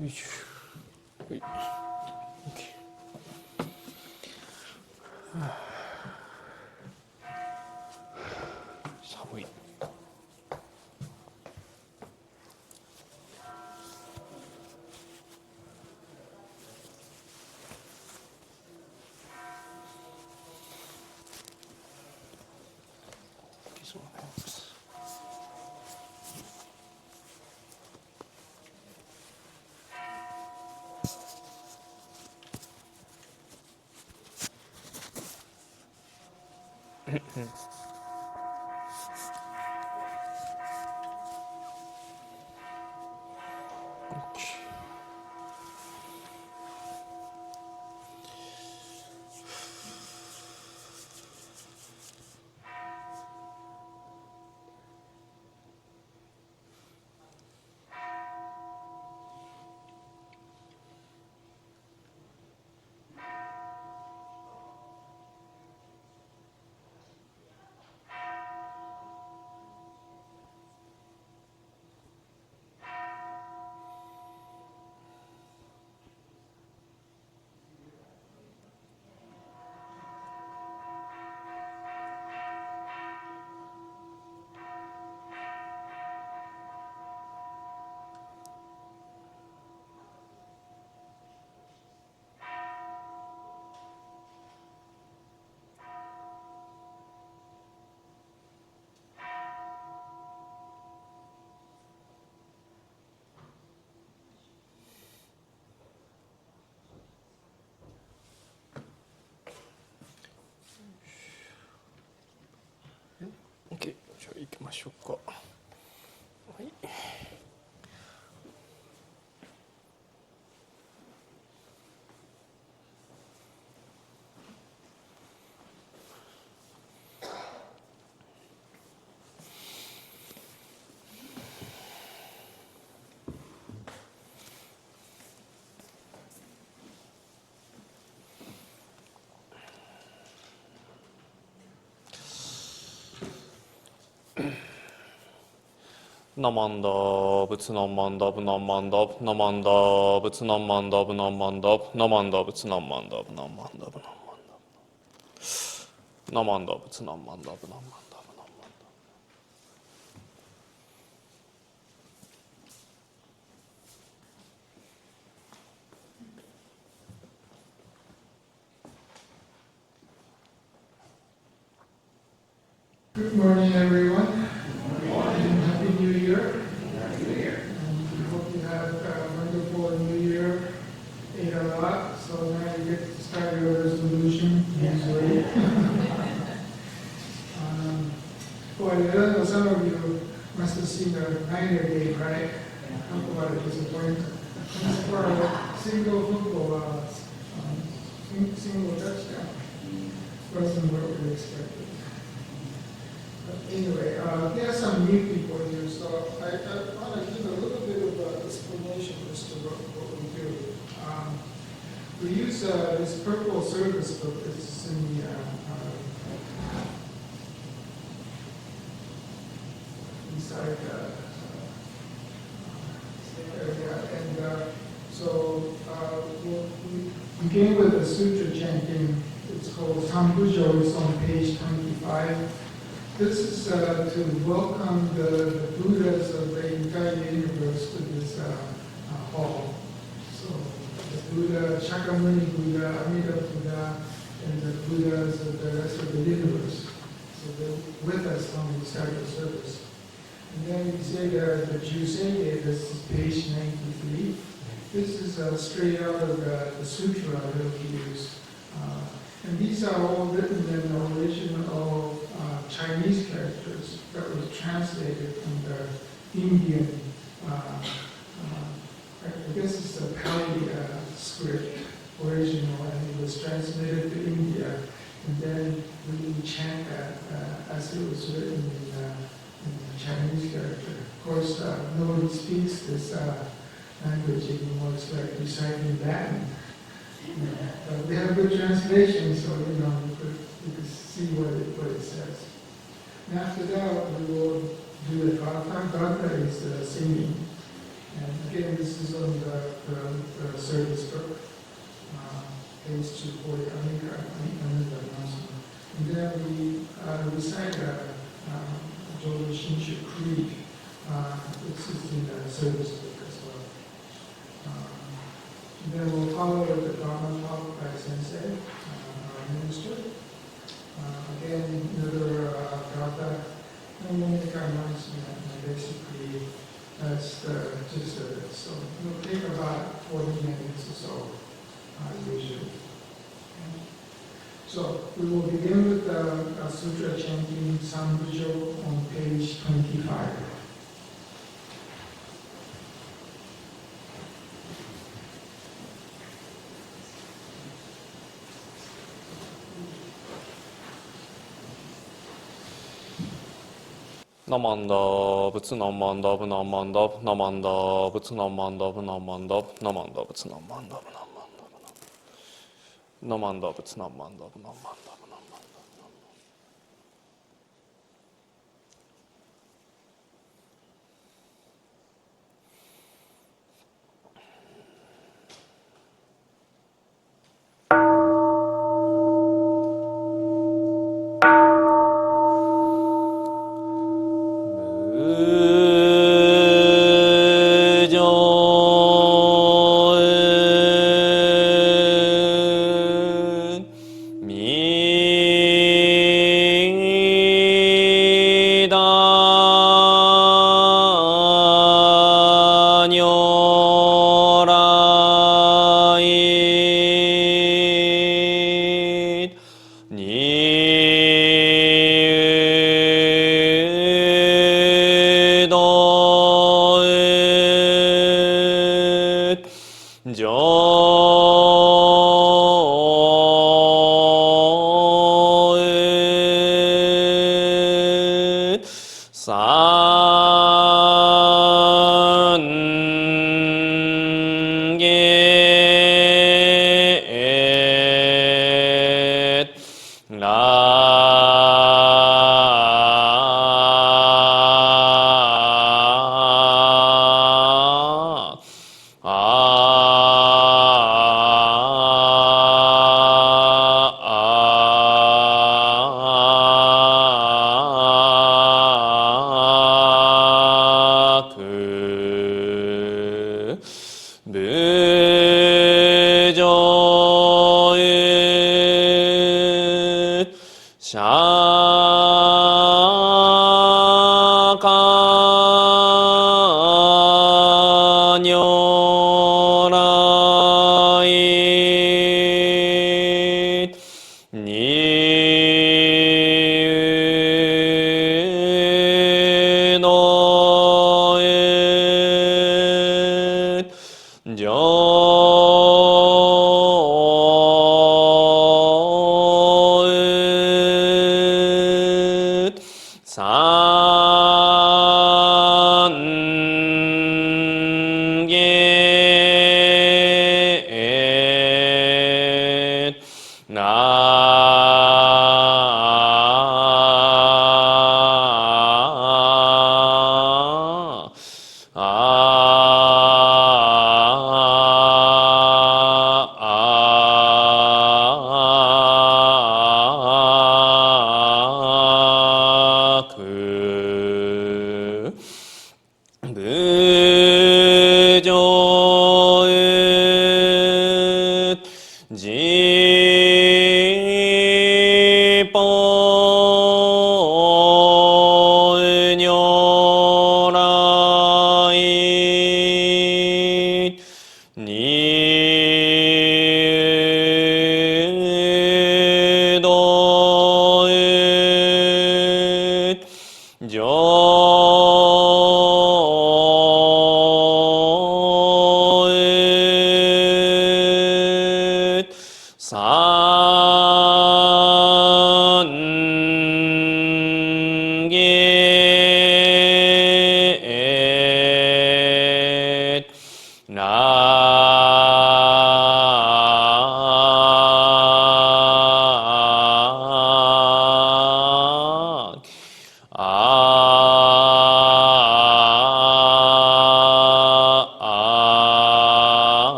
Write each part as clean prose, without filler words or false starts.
よいしょ。はい。OK。寒い。そうなんです。OK。じゃあ行きましょうか。はい。ナマンダーブツナマンダブナマンダブナマンダーブツナマンダブナマンダブナマンダブツナマンダブナマンダブナマンダブツナマンダブナマンダブナマンダ。Good morning, everyone. And Happy New Year. We hope you have a wonderful New Year. Ate a lot, so now you get to start your resolution usually. Well, some of you must have seen the Niner game, right? Talk about a disappointment. For a single football, single touchdown. Wasn't what we expected. Anyway, there are some new people here, so I want to give a little bit of an explanation as to what we do. We use this purple service book. It's in the inside area, and so we begin with the sutra chanting. It's called Sambujo. It's on page 25. This is to welcome the Buddhas of the entire universe to this hall. So the Buddha, Shakyamuni Buddha, Amida Buddha, and the Buddhas of the rest of the universe. So they're with us when we start the service. And then we say the Jusei, this is page 93. This is straight out of the sutra that we use. And these are all written in the original Chinese characters that was translated from the Indian, I guess it's the Pali script, original, and it was translated to India. And then we chant that as it was written in the Chinese character. Of course, nobody speaks this language anymore. It's like reciting Latin. But we have good translation, so you could see what it says. And after that, we will do the gatha. Gatha is singing, And again, this is on the service book, page 240. I think I ended that announcement. And then we recite Jōdo Shinshū Creed. This is in the service book as well. Then we'll follow with the Dharma talk by Sensei, our minister. Again, another Gata. And we'll make our announcement, and basically that's the gist of it. So it'll take about 40 minutes or so, usually. Okay. So we will begin with the sutra chanting Sambujo on page 25. Namanda, Butsu Namanda, Namanda, Namanda, Butsu Namanda, Namanda, Namanda, Butsu Namanda, Namanda, Butsu Namanda, Namanda.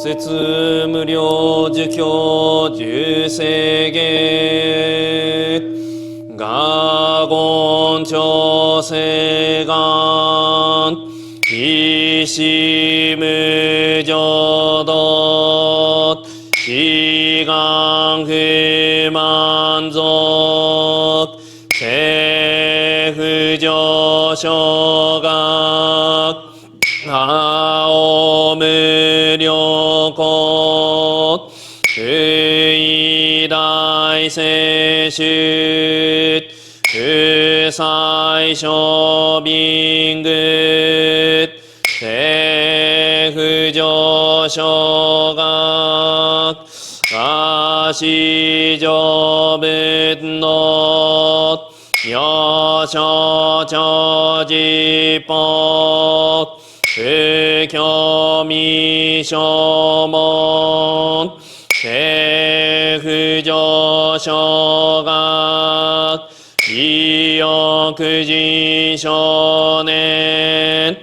節無量寿経十世下我言長世願意志無浄土志願不満足政府上昇学青無量光不意大聖主不最小便具政府上昇学我史上仏の妙正長実法不教未証門政府上昇学意欲人少年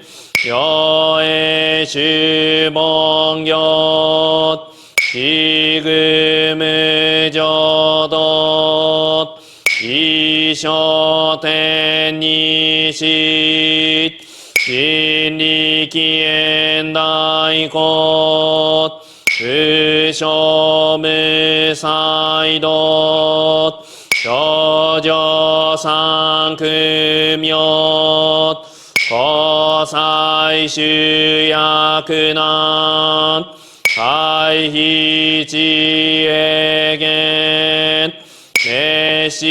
両営主門行非具無浄土一生天にし真理起現大法不生無才道少女三苦妙交際集約難回避知恵言滅死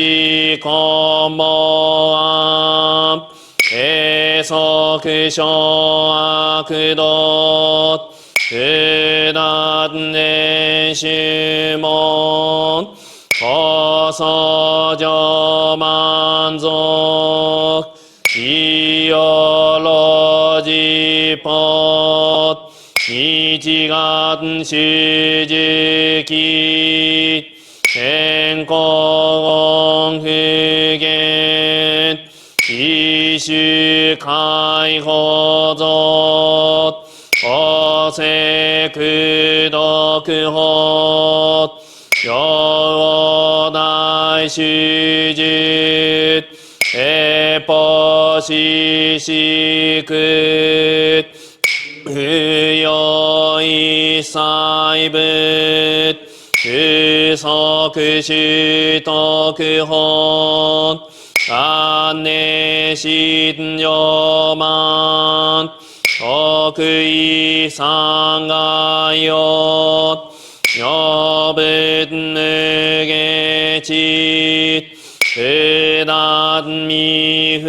根本案閉塞小悪道不断練習門高僧上満足意よろじぽ日願主時期天候音不言一種解放像法世苦毒法上大主術エポシシク不要一切仏不足主徳本安寧信上満得意三害用女仏無下知不断未不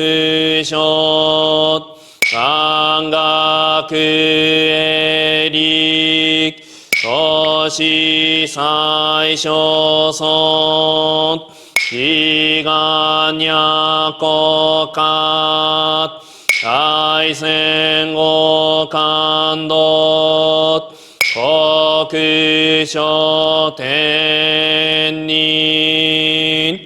詳感覚営力都市最小尊志願若国家大戦後感動国書天人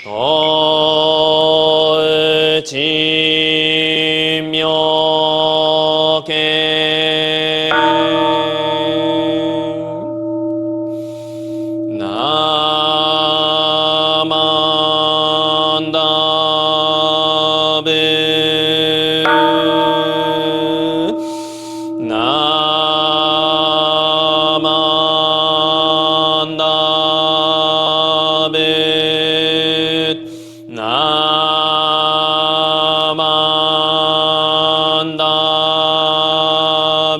東宇珍妙見ナマンダベナマンダベナマンダ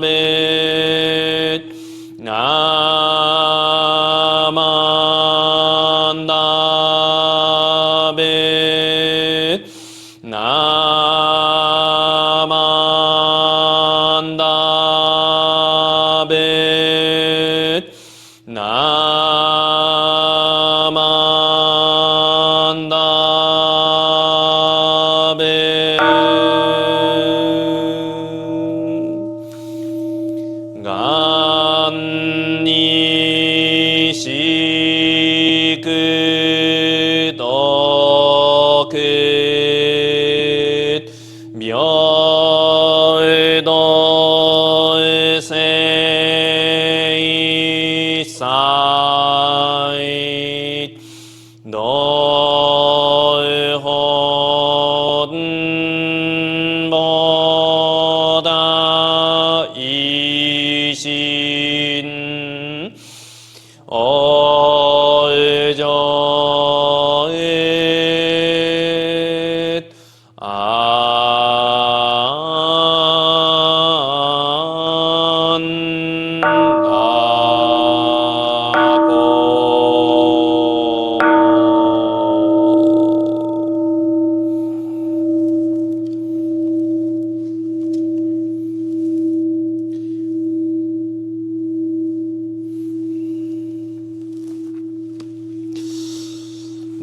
ベナマンダベナマンダベナマンダベがんにしくとく平等せ 너의 헌보다 이신 어의저잇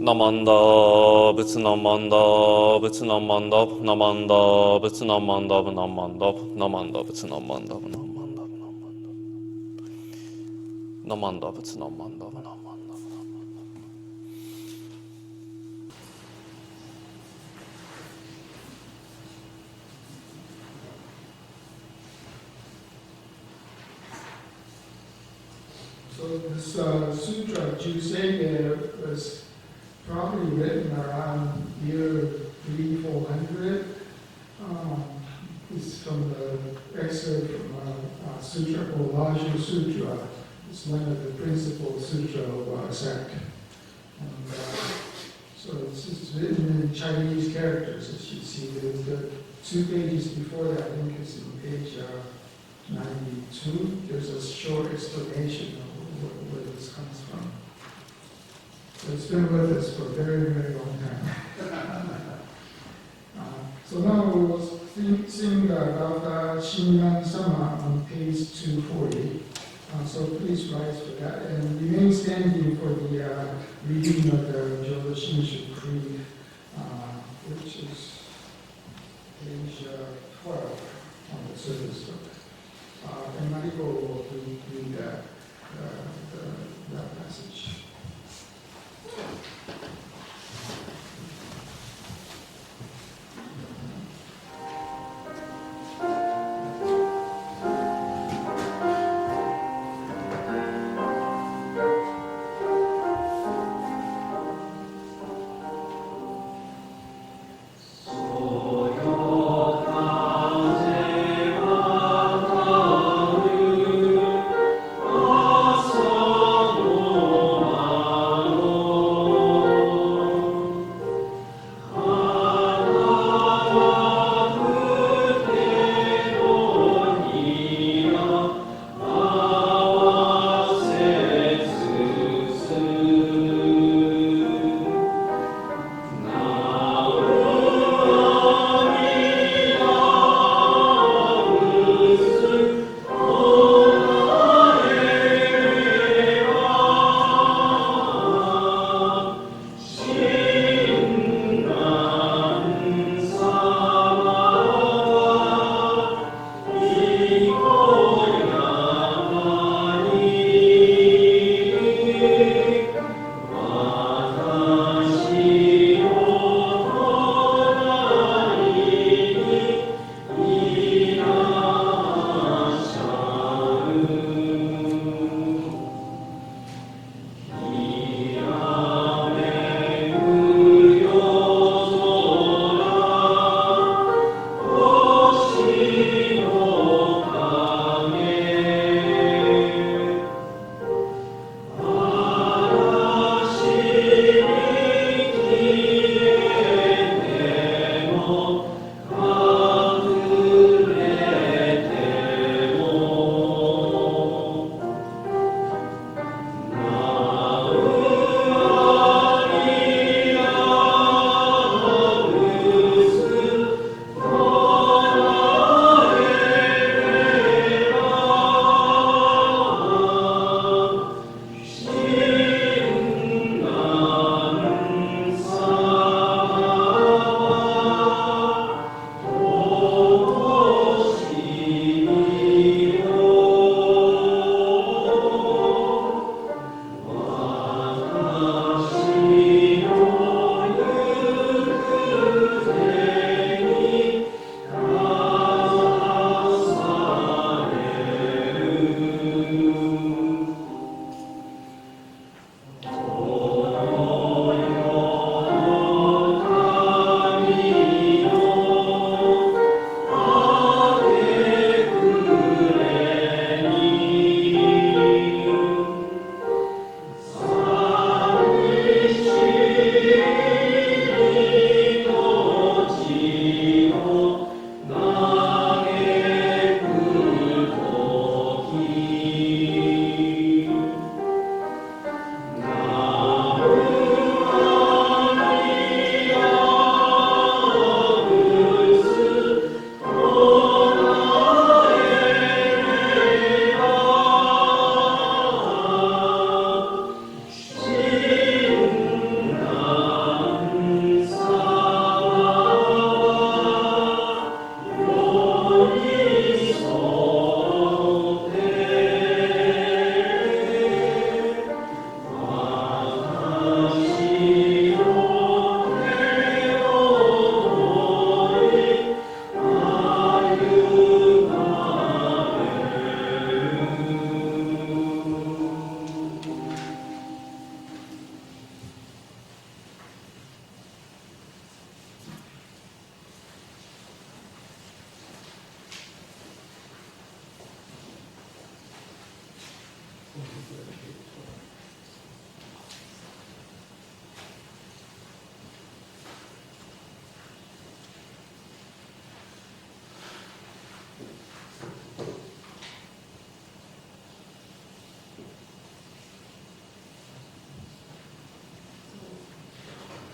Namanda, Butsu Namanda, Butsu Namanda, Namanda, Butsu Namanda, Namanda, Namanda, Butsu Namanda, Namanda, Namanda, Butsu Namanda, Namanda. So this sutra, Jusei, was probably written around year 300-400. It's from the excerpt from a sutra called Lajju Sutra. It's one of the principal sutra of our sect. And, so it's written in Chinese characters, as you see. The 2 pages before that, I think it's in page 92. There's a short explanation of where this comes from. So it's been with us for a very, very long time. So now we will sing about Shinran Sama on page 240. So please rise for that and remain standing for the reading of the Jōdo Shinshū Creed, which is page 12 on the service book. And Mariko will read that passage. Oh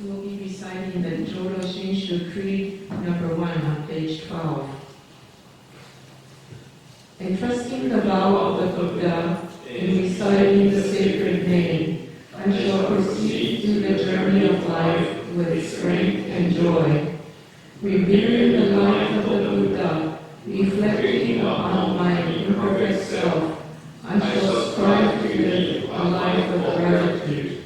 We'll be reciting the Jōdo Shinshū Creed number 1 on page 12. Entrusting the vow of the Buddha in reciting the sacred name, I shall proceed through the journey of life with strength and joy. Revering the life of the Buddha, reflecting upon my imperfect self, I shall strive to live a life of gratitude.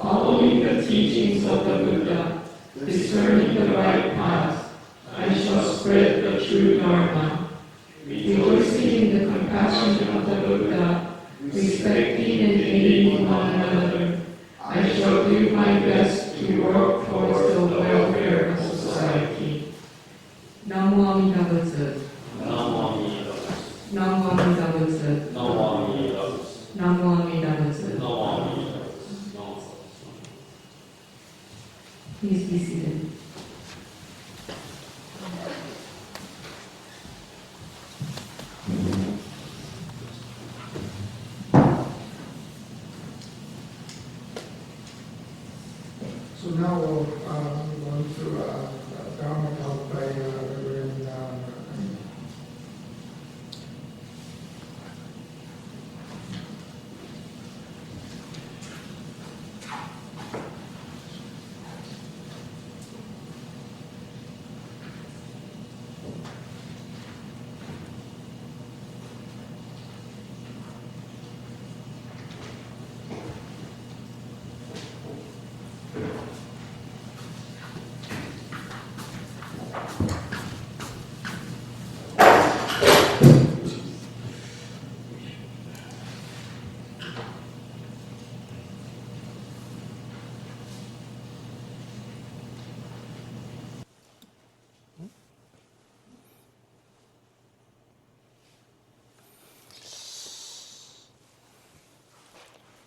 Following the teachings of the Buddha, discerning the right path, I shall spread the true Dharma. Rejoicing in the compassion of the Buddha, respecting and aiding one another, I shall do my best to work towards the welfare of society. Namo Amida Butsu. Namo Amida Butsu. Namo Amida Butsu. Namo Amida Butsu. Namo Amida Butsu. Namo Amida Butsu. Please be seated. So now we'll move on to Dharma talk by Revering Murakami.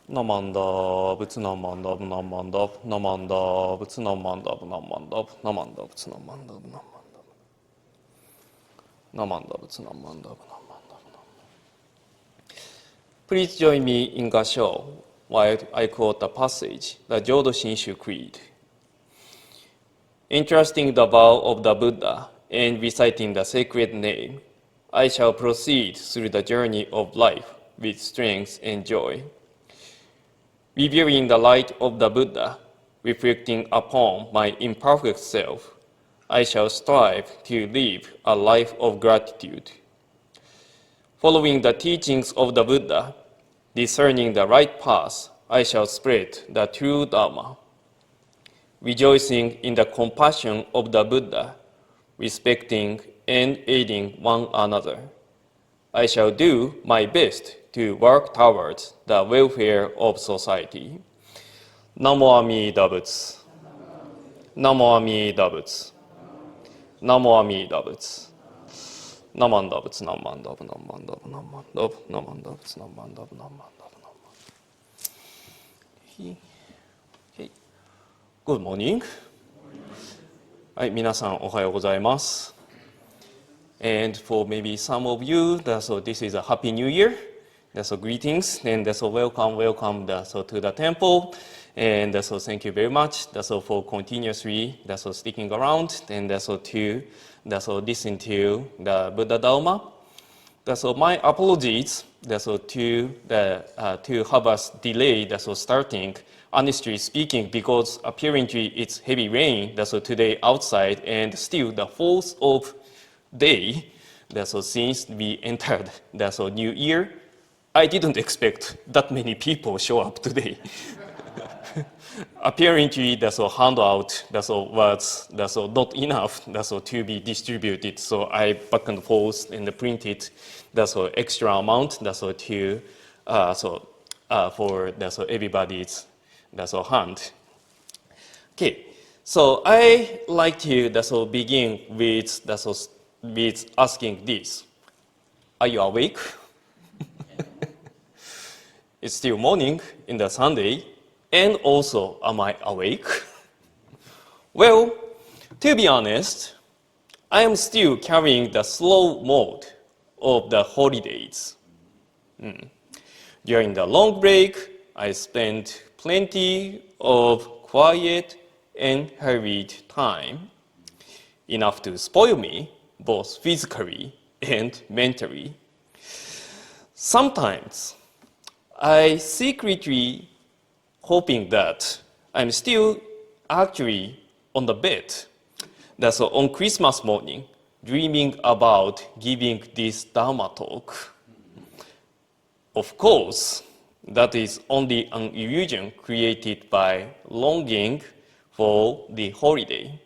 Namanda Butsu Namanda Namanda Namanda Butsu Namanda Namanda Namanda Butsu Namanda Namanda Namanda Butsu Namanda Namanda. Please join me in Gasho while I quote the passage, the Jōdo Shinshū Creed. Entrusting the vow of the Buddha and reciting the sacred name, I shall proceed through the journey of life with strength and joy. Reviewing the light of the Buddha, reflecting upon my imperfect self, I shall strive to live a life of gratitude. Following the teachings of the Buddha, discerning the right path, I shall spread the true Dharma. Rejoicing in the compassion of the Buddha, respecting and aiding one another, I shall do my best to work towards the welfare of society. Namo Amida Butsu. Namo Amida Butsu. Namo Amida Butsu. Namanda Butsu Namanda Namanda Namanda Namanda Butsu Namanda Namanda Namanda. Good morning. はい、皆さんおはようございます。And for maybe some of you, so this is a Happy New Year. So greetings and so welcome so to the temple. And so thank you very much so for continuously so sticking around and so to so listen to the Buddha Dharma. So my apologies so to have us delayed so starting. Honestly speaking, because apparently it's heavy rain so today outside and still the 4th of day so since we entered so new year. I didn't expect that many people show up today. Apparently, so handout so was so not enough so to be distributed. So I back and forth and printed so extra amount so to for so everybody's so hand. Okay, so I like to so begin with with asking this: Are you awake? it's still morning in the Sunday, and also am I awake? Well, to be honest, I am still carrying the slow mode of the holidays. During the long break, I spent plenty of quiet and hurried time, enough to spoil me both physically and mentally. Sometimes I secretly hoping that I'm still actually on the bed. That's on Christmas morning, dreaming about giving this Dharma talk. Of course, that is only an illusion created by longing for the holiday.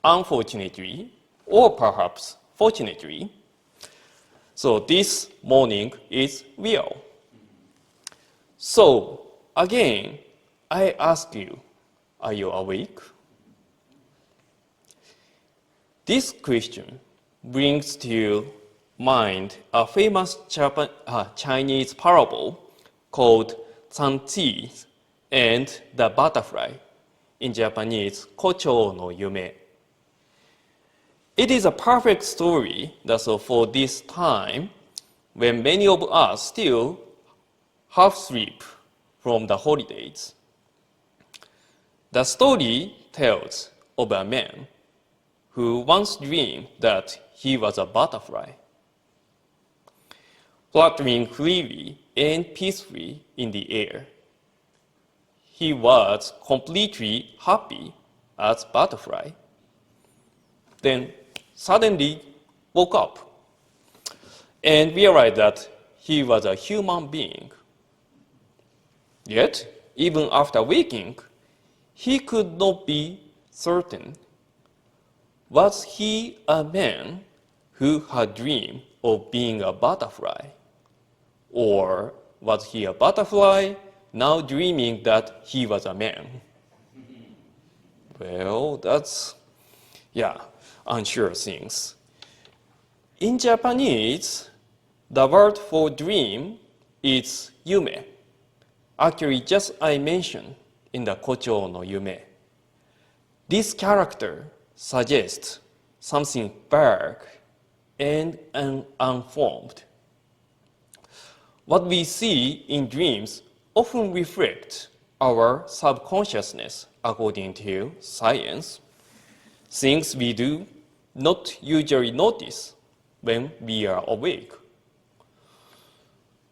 Unfortunately, or perhaps fortunately, so this morning is real. So again, I ask you, are you awake? This question brings to mind a famous Chinese parable called Santi and the Butterfly, in Japanese, Kochō no Yume. It is a perfect story that's for this time when many of us still half sleep from the holidays. The story tells of a man who once dreamed that he was a butterfly, fluttering freely and peacefully in the air. He was completely happy as butterfly. Then suddenly woke up and realized that he was a human being. Yet, even after waking, he could not be certain. Was he a man who had dreamed of being a butterfly? Or was he a butterfly now dreaming that he was a man? Well, that's, unsure things. In Japanese, the word for dream is yume. Actually, just I mentioned in the Kochō no Yume. This character suggests something vague and unformed. What we see in dreams often reflect our subconsciousness according to science, things we do not usually notice when we are awake.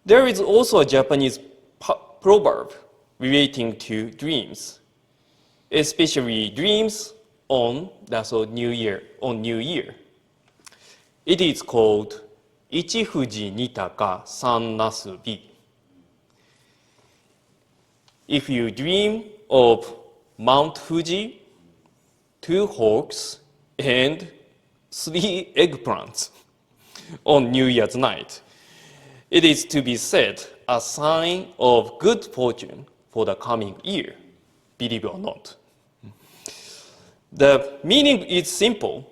There is also a Japanese proverb relating to dreams, especially dreams on New Year. It is called Ichi Fuji Nitaka San Nasubi. If you dream of Mount Fuji, 2 hawks, and 3 eggplants on New Year's night, it is to be said a sign of good fortune for the coming year, believe it or not. The meaning is simple.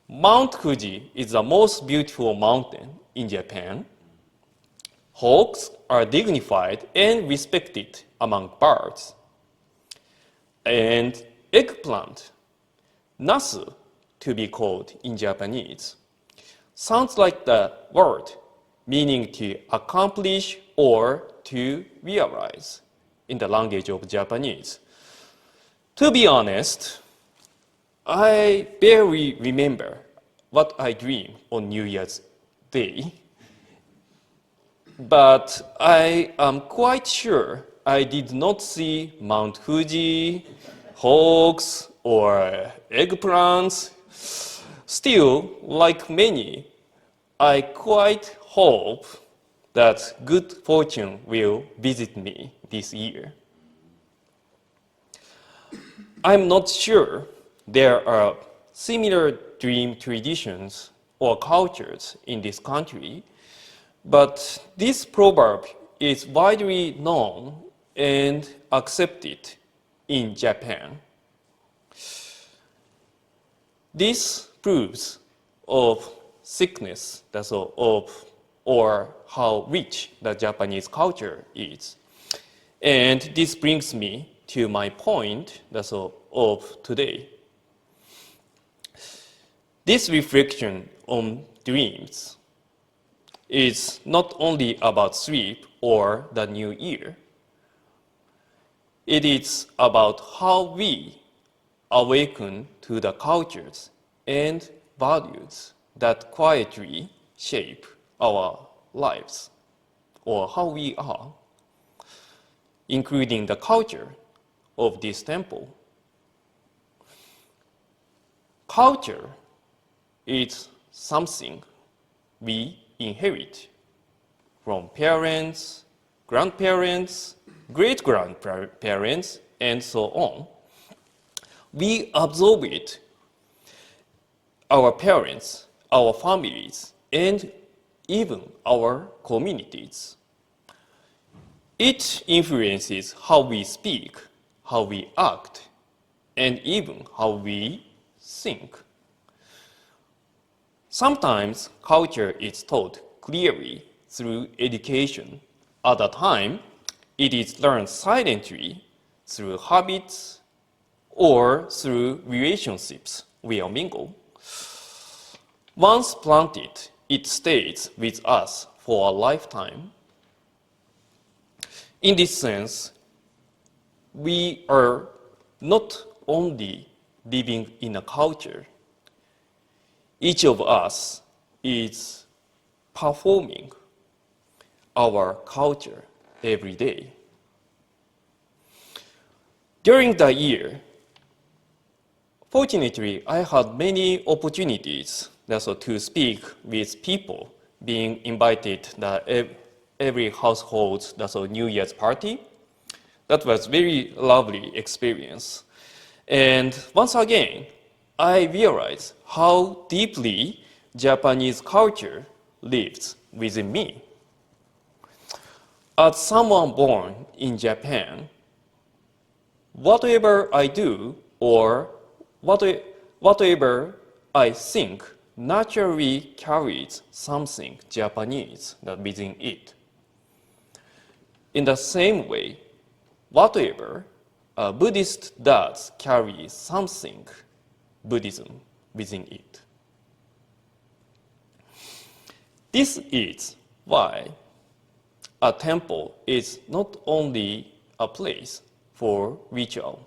Mount Fuji is the most beautiful mountain in Japan. Hawks are dignified and respected among birds. And eggplant, nasu, to be called in Japanese, sounds like the word meaning to accomplish or to realize in the language of Japanese. To be honest, I barely remember what I dreamed on New Year's Day, but I am quite sure I did not see Mount Fuji, hawks, or eggplants. Still, like many, I quite hope that good fortune will visit me this year. I'm not sure there are similar dream traditions or cultures in this country, but this proverb is widely known and accepted in Japan. This proves of sickness, that's all, of or how rich the Japanese culture is. And this brings me to my point of today. This reflection on dreams is not only about sleep or the new year. It is about how we awaken to the cultures and values that quietly shape our lives, or how we are, including the culture of this temple. Culture is something we inherit from parents, grandparents, great-grandparents, and so on. We absorb it, our parents, our families, and even our communities. It influences how we speak, how we act, and even how we think. Sometimes culture is taught clearly through education. At a time, it is learned silently through habits or through relationships we mingle. Once planted, it stays with us for a lifetime. In this sense, we are not only living in a culture, each of us is performing our culture every day. During the year, fortunately, I had many opportunities to speak with people, being invited to every household New Year's party. That was very lovely experience. And once again, I realized how deeply Japanese culture lives within me. As someone born in Japan, whatever I do or whatever I think naturally carries something Japanese within it. In the same way, whatever a Buddhist does carries something Buddhism within it. This is why a temple is not only a place for ritual.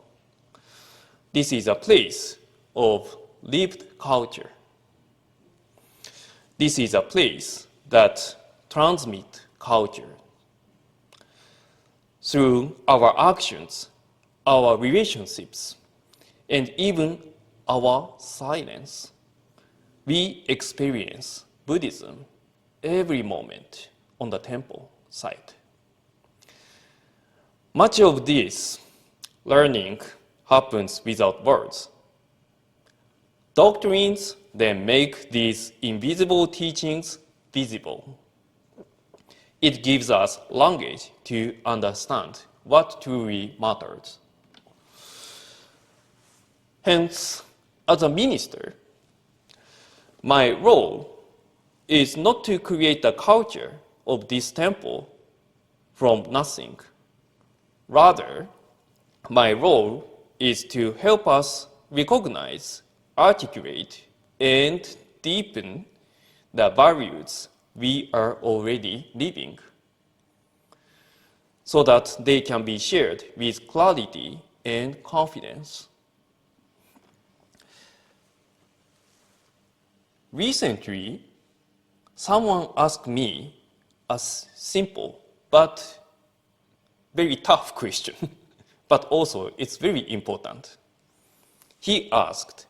This is a place of lived culture. This is a place that transmits culture. Through our actions, our relationships, and even our silence, we experience Buddhism every moment on the temple site. Much of this learning happens without words. Doctrines then make these invisible teachings visible. It gives us language to understand what truly matters. Hence, as a minister, my role is not to create the culture of this temple from nothing. Rather, my role is to help us recognize, articulate, and deepen the values we are already living, so that they can be shared with clarity and confidence. Recently, someone asked me a simple but very tough question, but also it's very important. He asked,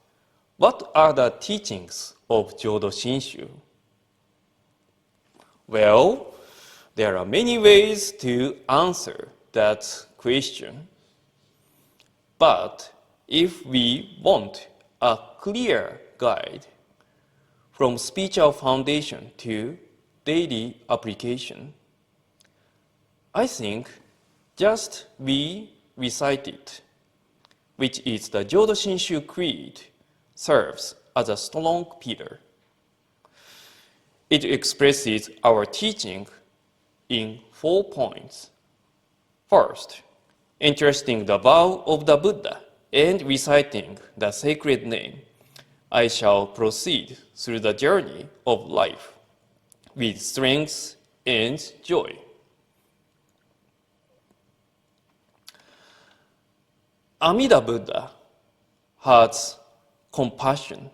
what are the teachings of Jōdo Shinshu? Well, there are many ways to answer that question. But if we want a clear guide from spiritual foundation to daily application, I think just we recite it, which is the Jōdo Shinshū Creed, serves as a strong pillar. It expresses our teaching in 4 points. First, entrusting the vow of the Buddha and reciting the sacred name, I shall proceed through the journey of life with strength and joy. Amida Buddha has compassion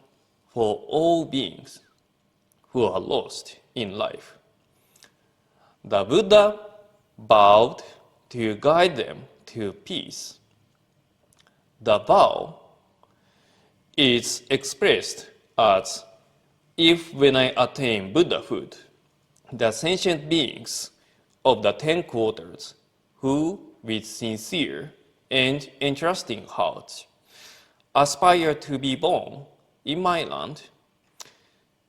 for all beings who are lost in life. The Buddha vowed to guide them to peace. The vow is expressed as, if when I attain Buddhahood, the sentient beings of the 10 quarters who, with sincere and entrusting hearts, aspire to be born in my land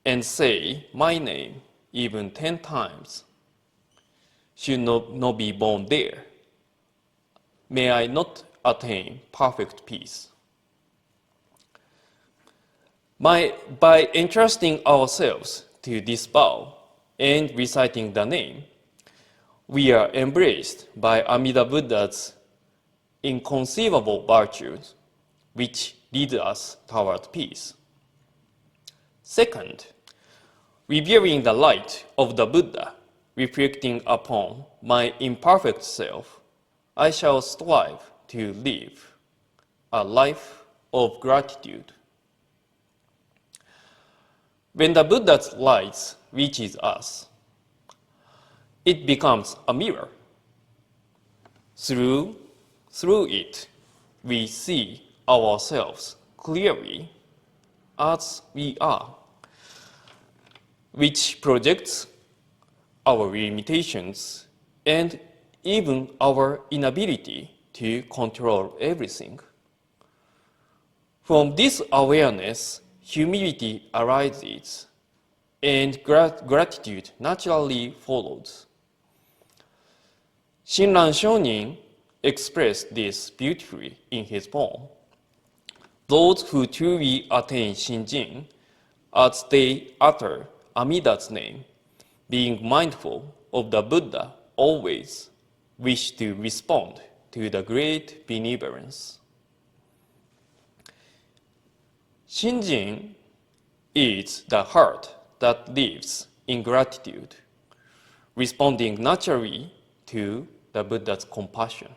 and say my name even 10 times, should not be born there. May I not attain perfect peace. By entrusting ourselves to this vow and reciting the name, we are embraced by Amida Buddha's inconceivable virtues, which lead us toward peace. Second, revering the light of the Buddha, reflecting upon my imperfect self, I shall strive to live a life of gratitude. When the Buddha's light reaches us, it becomes a mirror. Through it, we see ourselves clearly as we are, which projects our limitations and even our inability to control everything. From this awareness, humility arises and gratitude naturally follows. Shinran Shonin expressed this beautifully in his poem. Those who truly attain Shinjin, as they utter Amida's name, being mindful of the Buddha, always wish to respond to the great benevolence. Shinjin is the heart that lives in gratitude, responding naturally to the Buddha's compassion.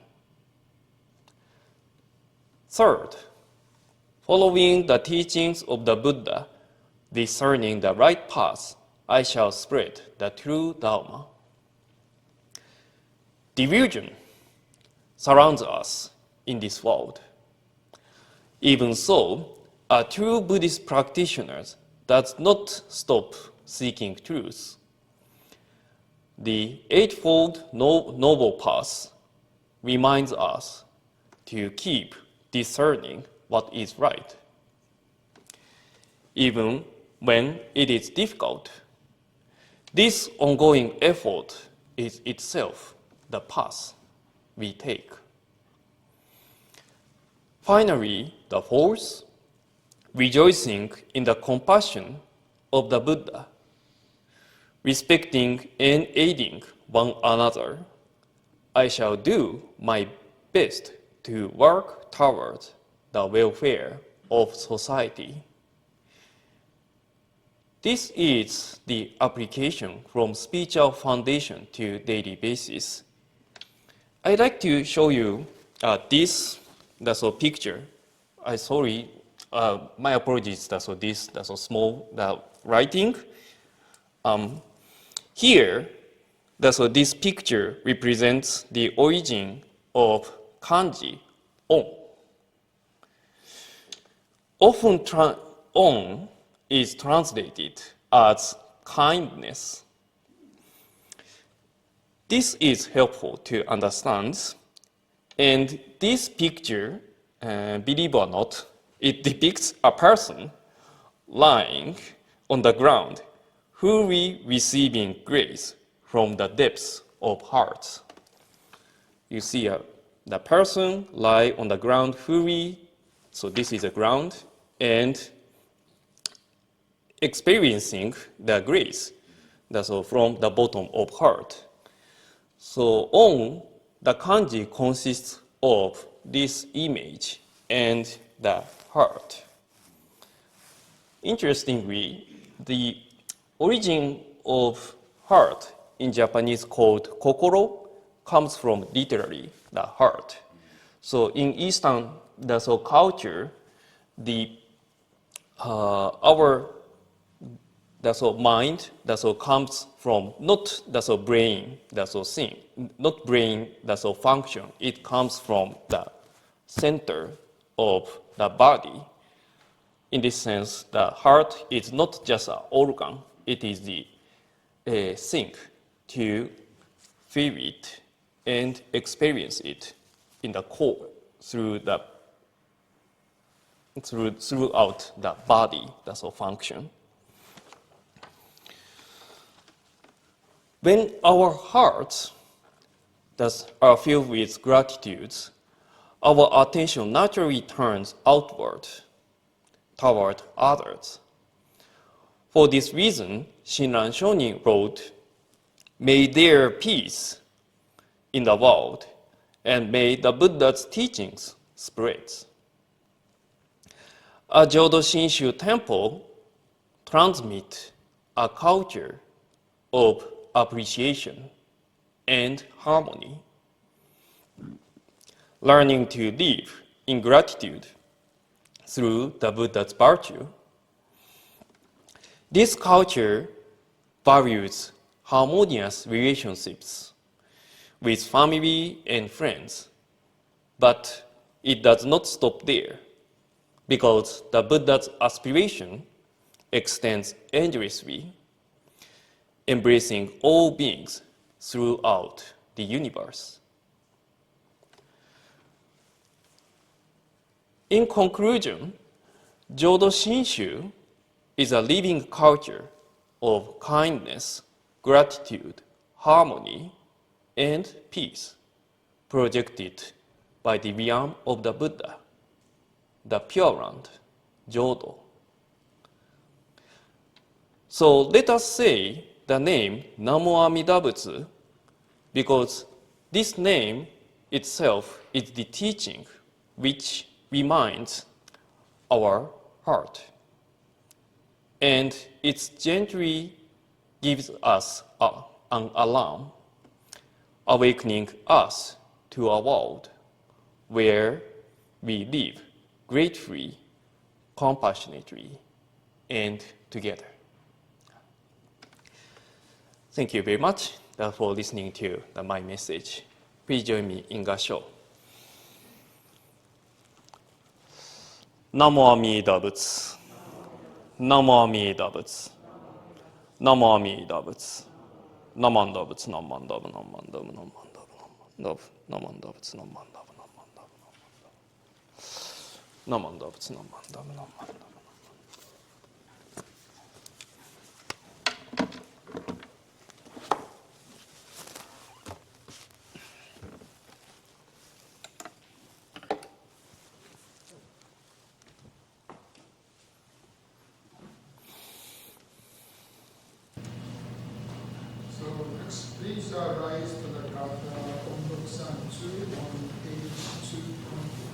Third, following the teachings of the Buddha, discerning the right path, I shall spread the true Dharma. Delusion surrounds us in this world. Even so, a true Buddhist practitioner does not stop seeking truth. The Eightfold Noble Path reminds us to keep discerning what is right, even when it is difficult. This ongoing effort is itself the path we take. Finally, the fourth, rejoicing in the compassion of the Buddha, respecting and aiding one another, I shall do my best to work toward the welfare of society. This is the application from spiritual foundation to daily basis. I'd like to show you this picture. My apologies. That's a small writing. Here, this picture represents the origin of kanji on. Often on is translated as kindness. This is helpful to understand. And this picture, believe or not, it depicts a person lying on the ground, fully receiving grace from the depths of heart. You see the person lie on the ground fully, so this is the ground, and experiencing the grace that's all from the bottom of heart. So on, the kanji consists of this image and the heart. Interestingly, the origin of heart in Japanese called kokoro comes from literally the heart. So in Eastern culture, our mind comes from not brain thing, not brain function. It comes from the center of the body. In this sense, the heart is not just an organ; it is the thing to feel it and experience it in the core throughout the body. That's all function. When our hearts are filled with gratitude, our attention naturally turns outward toward others. For this reason, Shinran Shonin wrote, "May there peace in the world, and may the Buddha's teachings spread." A Jōdo Shinshu temple transmits a culture of appreciation and harmony. Learning to live in gratitude through the Buddha's virtue. This culture values harmonious relationships with family and friends, but it does not stop there, because the Buddha's aspiration extends endlessly, embracing all beings throughout the universe. In conclusion, Jōdo Shinshu is a living culture of kindness, gratitude, harmony, and peace, projected by the realm of the Buddha, the Pure Land, Jodo. So let us say the name Namo Amida Butsu, because this name itself is the teaching which reminds our heart, and it gently gives us an alarm, awakening us to a world where we live gratefully, compassionately, and together. Thank you very much for listening to my message. Please join me in Gasho. Namo Amida Butsu. Namo Amida Butsu. Namo Amida Butsu. Namanda Butsu, Namanda Butsu, Namanda Butsu, Namanda Butsu, Namanda Butsu, Namanda Butsu, Namanda Butsu, Namanda Butsu. So next, please rise to the Gata Onboksan 2 on page 220.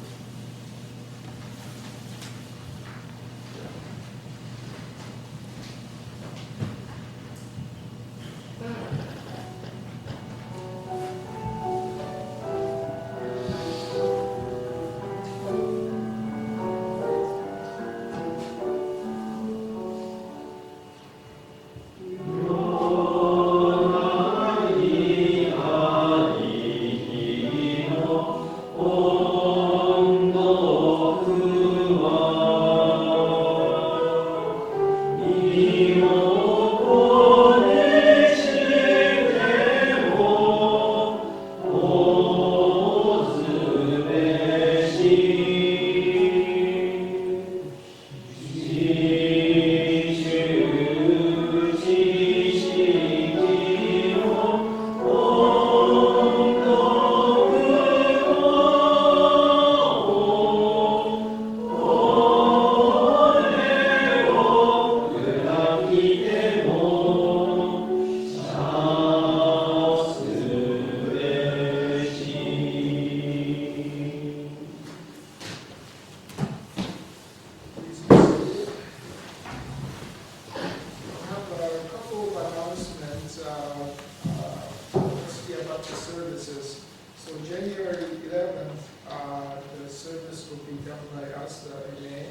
Salinas, the MA,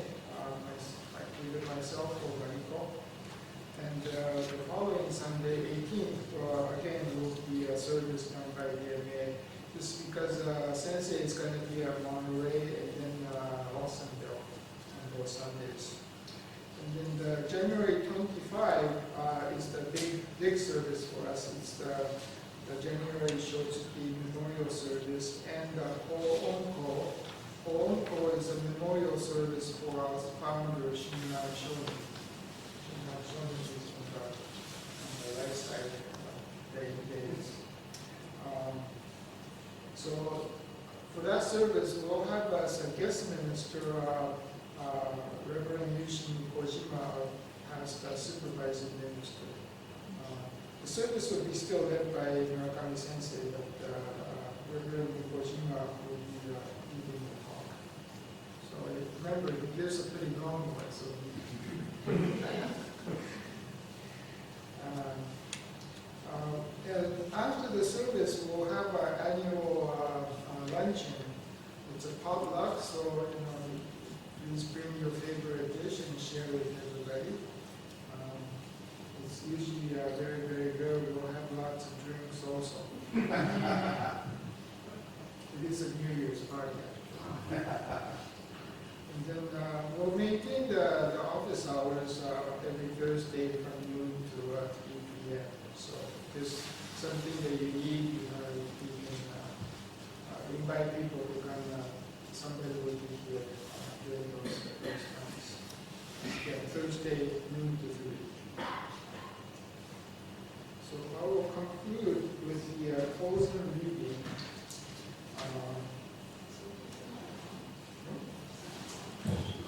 I created myself for Mariko. And the following Sunday, 18th, again will be a service done by the MA. Just because Sensei is going to be at Monterey and then Watsonville on those Sundays. And then the January 25 is the big service for us. It's the January Shotsuki Memorial Service and the Ho-Onko. Ho-Onko is a memorial service for our founder, Shinna Shonin. Shinna Shonin is on the right side of the days. So for that service, we'll have as a guest minister Reverend Yushin Kojima as the supervising minister. The service will be still led by Murakami Sensei, but Reverend Kojima will be leading the talk. So remember, he lives a pretty long way, so and after the service, we'll have our annual luncheon. It's a potluck, so please bring your favorite dish and share with everybody. It's usually very, very good. We'll have lots of drinks also. It is a New Year's party. And then we'll maintain the office hours every Thursday from noon to 3 p.m. So if there's something that you need, you can invite people to come. Somebody will be here during those times. Again, Thursday, noon to 3. So I will conclude with the closing reading.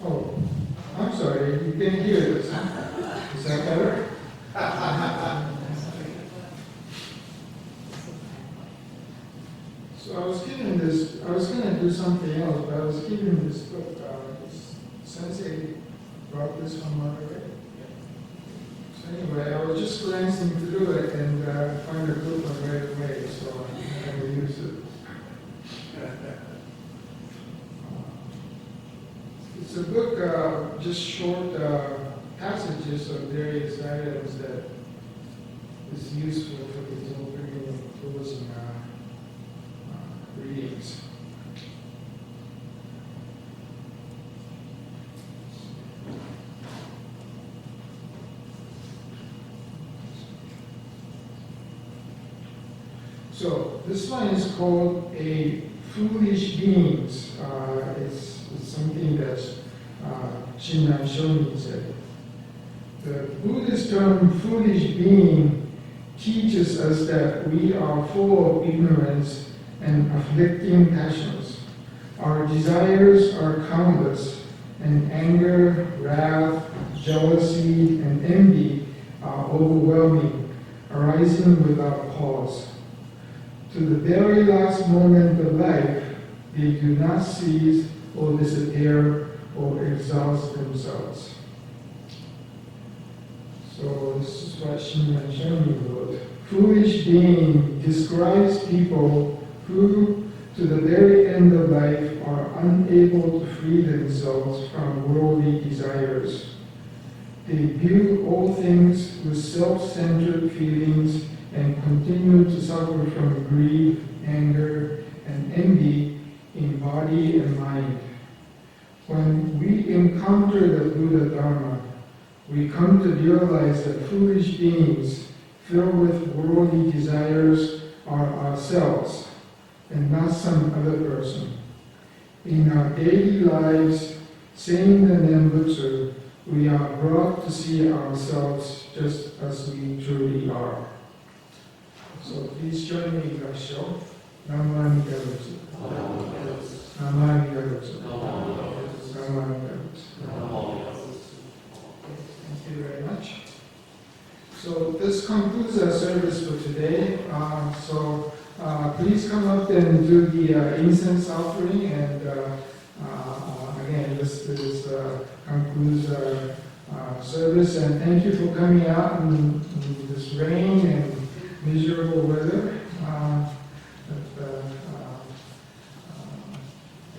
Oh, I'm sorry, you can't hear this. Is that better? So I was going to do something else, but I was given this book. Sensei brought this from Monterey. So anyway, I was just glancing through it and found a good one right away, so I'm going to use it. It's a book, just short passages of various items that is useful for these opening and closing readings. So this one is called a foolish beings. It's something that Shinna Shonin said. The Buddhist term foolish being teaches us that we are full of ignorance and afflicting passions. Our desires are countless, and anger, wrath, jealousy, and envy are overwhelming, arising without cause. To the very last moment of life, they do not cease or disappear or exhaust themselves. So this is what Shinna Shonin wrote. Foolish being describes people who, to the very end of life, are unable to free themselves from worldly desires. They view all things with self-centered feelings and continue to suffer from greed, anger, and envy in body and mind. When we encounter the Buddha Dharma, we come to realize that foolish beings filled with worldly desires are ourselves and not some other person. In our daily lives, saying the Nembutsu, we are brought to see ourselves just as we truly are. So please join me in Gassho. Namani Gabutsu. Namani Gabutsu. Namani Gabutsu. Thank you very much. So this concludes our service for today. Please come up and do the incense offering, and again, this concludes our service. And thank you for coming out in this rain and miserable weather.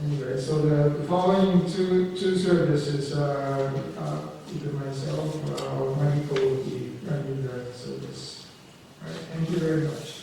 Anyway. anyway, so the following two services, either myself or Michael will be running the service. All right, thank you very much.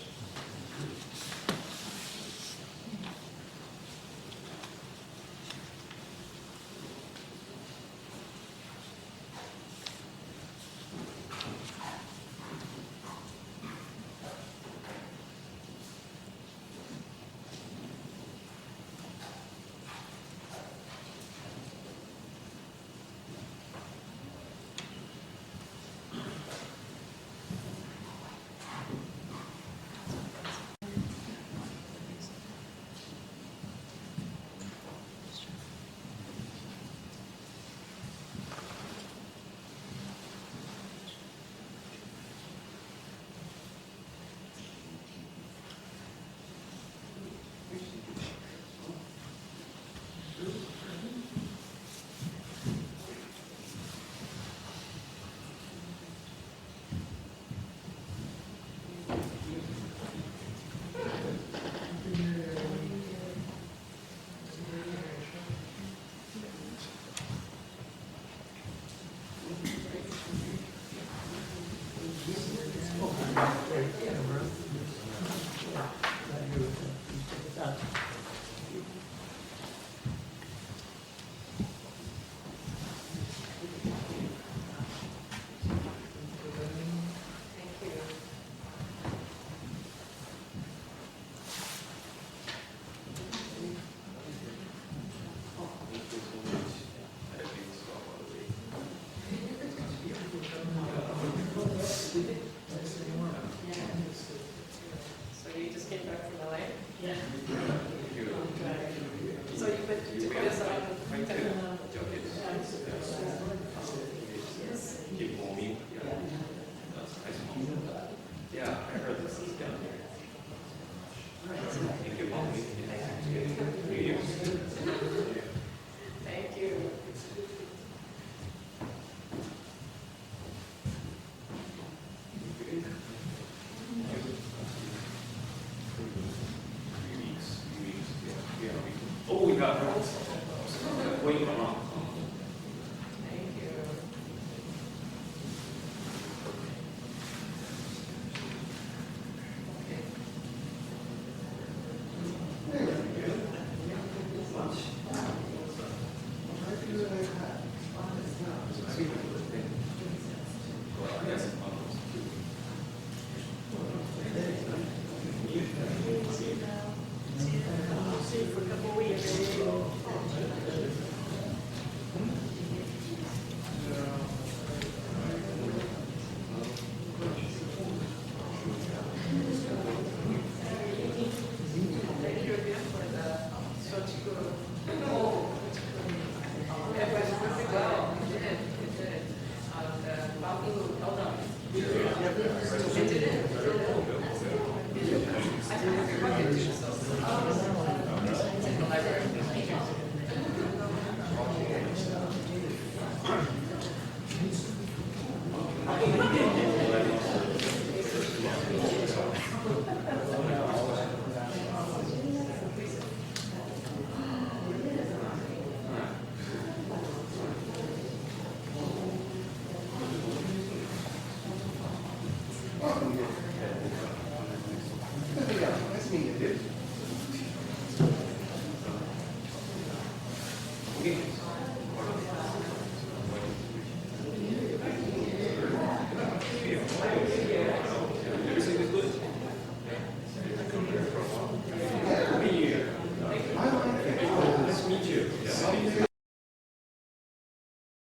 Oh, we got waiting around.